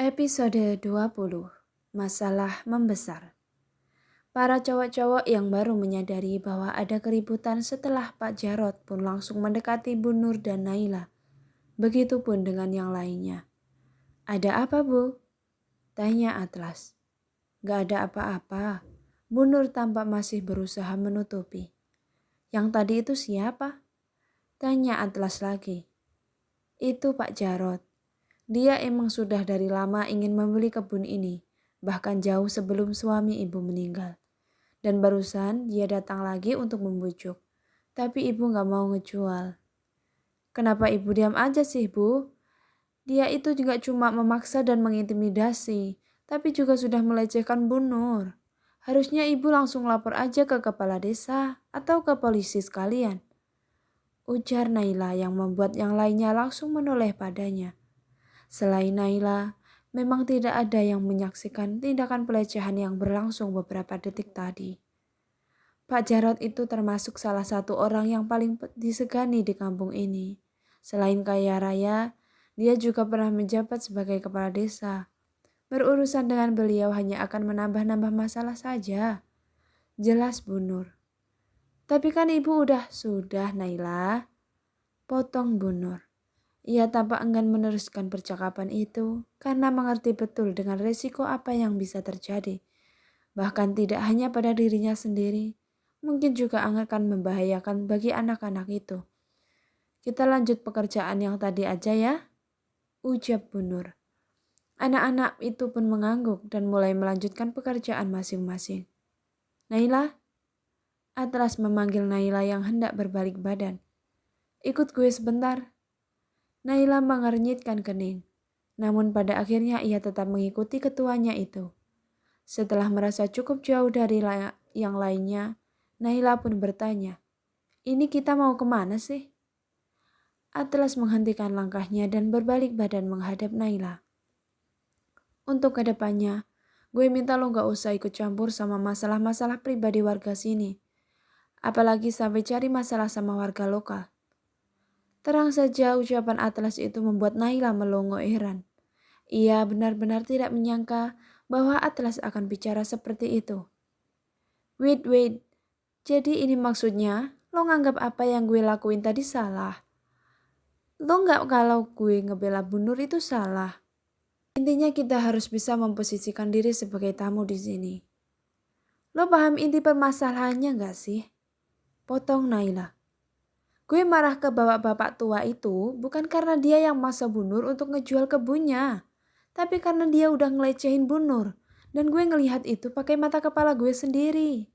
Episode 20. Masalah membesar. Para cowok-cowok yang baru menyadari bahwa ada keributan setelah Pak Jarod pun langsung mendekati Bu Nur dan Naila. Begitupun dengan yang lainnya. "Ada apa, Bu?" tanya Atlas. "Gak ada apa-apa." Bu Nur tampak masih berusaha menutupi. "Yang tadi itu siapa?" tanya Atlas lagi. "Itu Pak Jarod. Dia emang sudah dari lama ingin membeli kebun ini, bahkan jauh sebelum suami ibu meninggal. Dan barusan dia datang lagi untuk membujuk, tapi ibu gak mau ngejual." "Kenapa ibu diam aja sih, Bu? Dia itu juga cuma memaksa dan mengintimidasi, tapi juga sudah melecehkan Bu Nur. Harusnya ibu langsung lapor aja ke kepala desa atau ke polisi sekalian," ujar Naila yang membuat yang lainnya langsung menoleh padanya. Selain Naila, memang tidak ada yang menyaksikan tindakan pelecehan yang berlangsung beberapa detik tadi. Pak Jarod itu termasuk salah satu orang yang paling disegani di kampung ini. Selain kaya raya, dia juga pernah menjabat sebagai kepala desa. Berurusan dengan beliau hanya akan menambah-nambah masalah saja. Jelas Bu Nur. "Tapi kan ibu sudah Naila," potong Bu Nur. Ia tampak enggan meneruskan percakapan itu karena mengerti betul dengan resiko apa yang bisa terjadi. Bahkan tidak hanya pada dirinya sendiri, mungkin juga akan membahayakan bagi anak-anak itu. "Kita lanjut pekerjaan yang tadi aja ya," ujar Bu Nur. Anak-anak itu pun mengangguk dan mulai melanjutkan pekerjaan masing-masing. "Naila?" Atlas memanggil Naila yang hendak berbalik badan. "Ikut gue sebentar." Naila mengernyitkan kening, namun pada akhirnya ia tetap mengikuti ketuanya itu. Setelah merasa cukup jauh dari yang lainnya, Naila pun bertanya, "Ini kita mau kemana sih?" Atlas menghentikan langkahnya dan berbalik badan menghadap Naila. "Untuk kedepannya, gue minta lo gak usah ikut campur sama masalah-masalah pribadi warga sini. Apalagi sampai cari masalah sama warga lokal." Terang saja ucapan Atlas itu membuat Naila melongo heran. Ia benar-benar tidak menyangka bahwa Atlas akan bicara seperti itu. Wait. Jadi ini maksudnya lo nganggap apa yang gue lakuin tadi salah? Lo nggak kalau gue ngebela Bu Nur itu salah? Intinya kita harus bisa memposisikan diri sebagai tamu di sini. Lo paham inti permasalahannya nggak sih? Potong Naila. "Gue marah ke bapak-bapak tua itu bukan karena dia yang maksa Bu Nur untuk ngejual kebunnya, tapi karena dia udah ngelecehin Bu Nur, dan gue ngelihat itu pakai mata kepala gue sendiri.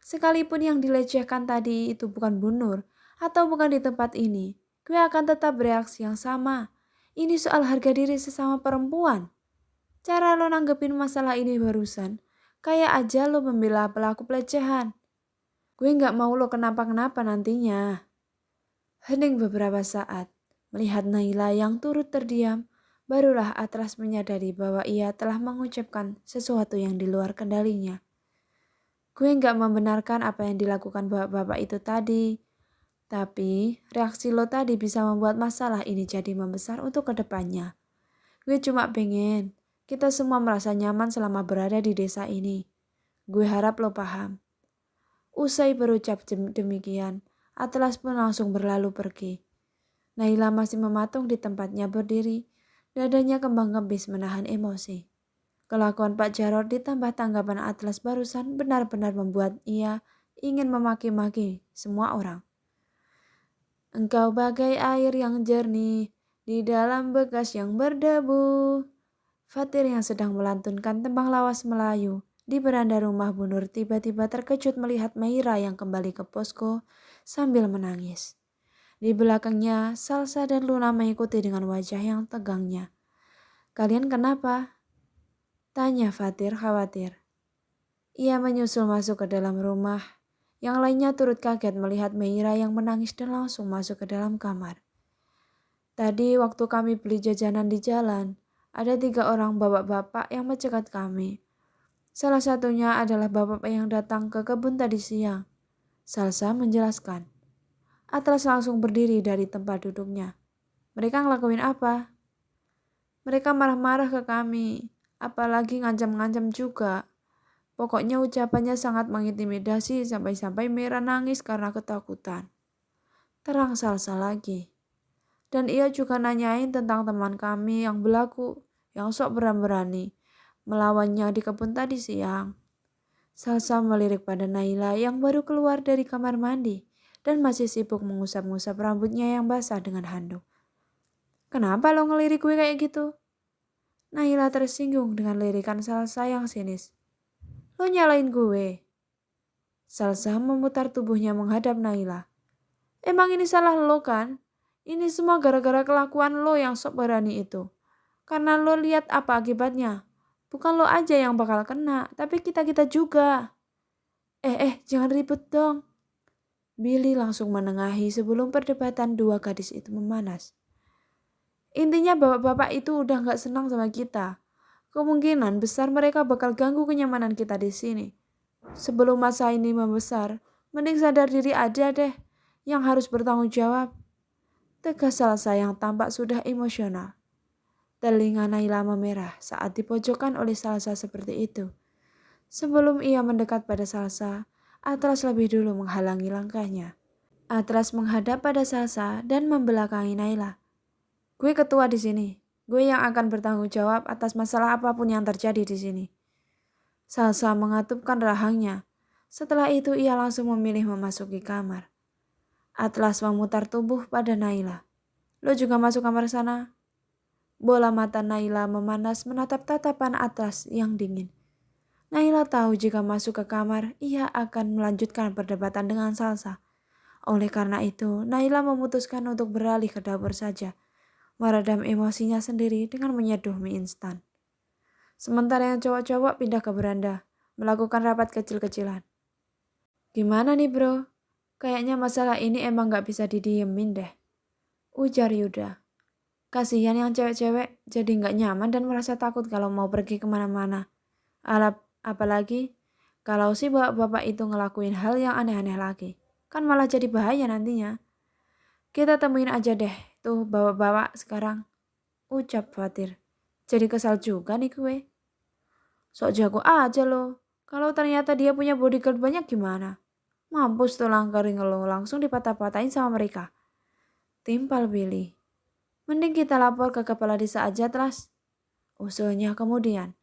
Sekalipun yang dilecehkan tadi itu bukan Bu Nur atau bukan di tempat ini, gue akan tetap bereaksi yang sama. Ini soal harga diri sesama perempuan. Cara lo nanggepin masalah ini barusan, kayak aja lo membela pelaku pelecehan. Gue gak mau lo kenapa-kenapa nantinya." Hening beberapa saat, melihat Naila yang turut terdiam, barulah Atlas menyadari bahwa ia telah mengucapkan sesuatu yang di luar kendalinya. "Gue gak membenarkan apa yang dilakukan bapak-bapak itu tadi. Tapi reaksi lo tadi bisa membuat masalah ini jadi membesar untuk kedepannya. Gue cuma pengen kita semua merasa nyaman selama berada di desa ini. Gue harap lo paham." Usai berucap demikian, Atlas pun langsung berlalu pergi. Naila masih mematung di tempatnya berdiri, dadanya kembang-kembis menahan emosi. Kelakuan Pak Jarod ditambah tanggapan Atlas barusan benar-benar membuat ia ingin memaki-maki semua orang. "Engkau bagai air yang jernih di dalam bekas yang berdebu." Fatir yang sedang melantunkan tembang lawas Melayu di beranda rumah Bu Nur tiba-tiba terkejut melihat Meira yang kembali ke posko sambil menangis. Di belakangnya, Salsa dan Luna mengikuti dengan wajah yang tegangnya. "Kalian kenapa?" tanya Fatir khawatir. Ia menyusul masuk ke dalam rumah. Yang lainnya turut kaget melihat Meira yang menangis dan langsung masuk ke dalam kamar. "Tadi waktu kami beli jajanan di jalan, ada 3 orang bapak-bapak yang mencegat kami. Salah satunya adalah bapak yang datang ke kebun tadi siang," Salsa menjelaskan. Atlas langsung berdiri dari tempat duduknya. "Mereka ngelakuin apa?" Mereka marah-marah ke kami, apalagi ngancam-ngancam juga. Pokoknya ucapannya sangat mengintimidasi sampai-sampai Mira nangis karena ketakutan. Terang Salsa lagi. Dan ia juga nanyain tentang teman kami yang belagu, yang sok berani-berani melawannya di kebun tadi siang. Salsa melirik pada Naila yang baru keluar dari kamar mandi dan masih sibuk mengusap-ngusap rambutnya yang basah dengan handuk. Kenapa lo ngelirik gue kayak gitu? Naila tersinggung dengan lirikan Salsa yang sinis. Lo nyalain gue. Salsa memutar tubuhnya menghadap Naila. Emang ini salah lo kan? Ini semua gara-gara kelakuan lo yang sok berani itu. Karena lo lihat apa akibatnya. Bukan lo aja yang bakal kena, tapi kita-kita juga. Jangan ribut dong. Billy langsung menengahi sebelum perdebatan dua gadis itu memanas. Intinya bapak-bapak itu udah gak senang sama kita. Kemungkinan besar mereka bakal ganggu kenyamanan kita di sini. Sebelum masa ini membesar, mending sadar diri aja deh yang harus bertanggung jawab. Tegas Salsa yang tampak sudah emosional. Telinga Naila memerah saat dipojokkan oleh Salsa seperti itu. Sebelum ia mendekat pada Salsa, Atlas lebih dulu menghalangi langkahnya. Atlas menghadap pada Salsa dan membelakangi Naila. Gue ketua di sini. Gue yang akan bertanggung jawab atas masalah apapun yang terjadi di sini. Salsa mengatupkan rahangnya. Setelah itu ia langsung memilih memasuki kamar. Atlas memutar tubuh pada Naila. Lo juga masuk kamar sana? Bola mata Naila memanas menatap tatapan Atlas yang dingin. Naila tahu jika masuk ke kamar, ia akan melanjutkan perdebatan dengan Salsa. Oleh karena itu, Naila memutuskan untuk beralih ke dapur saja, meredam emosinya sendiri dengan menyeduh mie instan. Sementara yang cowok-cowok pindah ke beranda, melakukan rapat kecil-kecilan. Gimana nih bro? Kayaknya masalah ini emang gak bisa didiemin deh. Ujar Yuda. Kasihan yang cewek-cewek jadi gak nyaman dan merasa takut kalau mau pergi kemana-mana. Apalagi kalau si bapak-bapak itu ngelakuin hal yang aneh-aneh lagi. Kan malah jadi bahaya nantinya. Kita temuin aja deh tuh bapak-bapak sekarang. Ucap Fatir. Jadi kesal juga nih gue. Sok jago aja lo. Kalau ternyata dia punya bodyguard banyak gimana? Mampus tuh langkaring lo langsung dipatah-patahin sama mereka. Timpal Billy. Mending kita lapor ke kepala desa aja Atlas. Usulnya kemudian.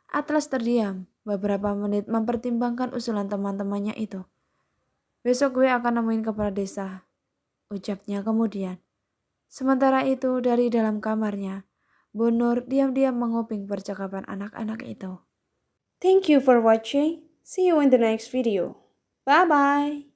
Atlas terdiam beberapa menit mempertimbangkan usulan teman-temannya itu. Besok gue akan nemuin kepala desa. Ucapnya kemudian. Sementara itu dari dalam kamarnya, Bu Nur diam-diam menguping percakapan anak-anak itu. Thank you for watching. See you in the next video. Bye-bye.